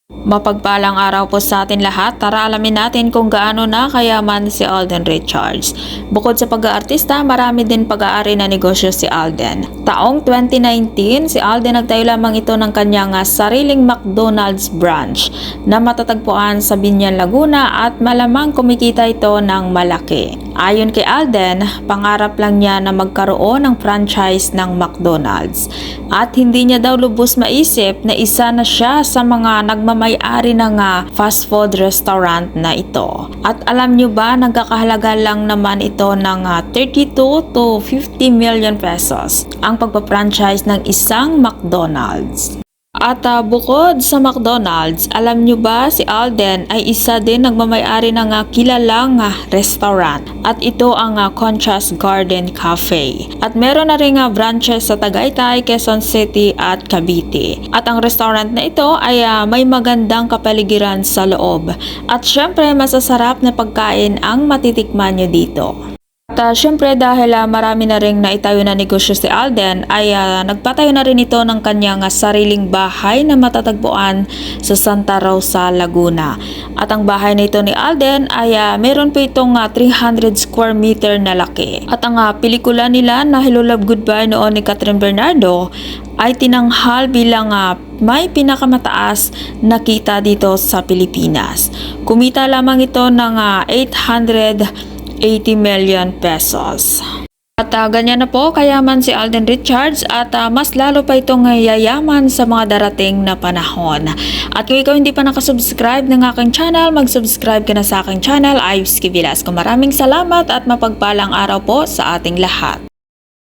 Mapagpalang araw po sa atin lahat. Tara alamin natin kung gaano na kayaman si Alden Richards. Bukod sa pag-aartista, marami din pag-aari na negosyo si Alden. Taong 2019, si Alden nagtayo lamang ito ng kanyang sariling McDonald's branch na matatagpuan sa Binyan, Laguna at malamang kumikita ito ng malaki. Ayon kay Alden, pangarap lang niya na magkaroon ng franchise ng McDonald's at hindi niya daw lubos maisip na isa na siya sa mga nagmamay-ari ng fast food restaurant na ito. At alam niyo ba, nagkakahalaga lang naman ito ng 32 to 50 million pesos ang pagpa-franchise ng isang McDonald's. At bukod sa McDonald's, alam nyo ba si Alden ay isa din nagmamay-ari ng kilalang restaurant at ito ang Concha's Garden Cafe. At meron na rin branches sa Tagaytay, Quezon City at Cavite. At ang restaurant na ito ay may magandang kapaligiran sa loob. At syempre masasarap na pagkain ang matitikman nyo dito. At syempre dahil marami na rin naitayo na negosyo si Alden ay nagpatayo na rin ito ng kanyang sariling bahay na matatagpuan sa Santa Rosa, Laguna. At ang bahay na ito ni Alden ay meron po itong 300 square meter na laki. At ang pelikula nila na Hello Love Goodbye noon ni Catherine Bernardo ay tinanghal bilang may pinakamataas na kita dito sa Pilipinas. Kumita lamang ito ng 880 million pesos. At ganyan na po kayaman si Alden Richards at mas lalo pa itong yayaman sa mga darating na panahon. At kung ikaw hindi pa nakasubscribe ng aking channel, mag-subscribe ka na sa aking channel, Ives Velasco. Maraming salamat at mapagpalang araw po sa ating lahat.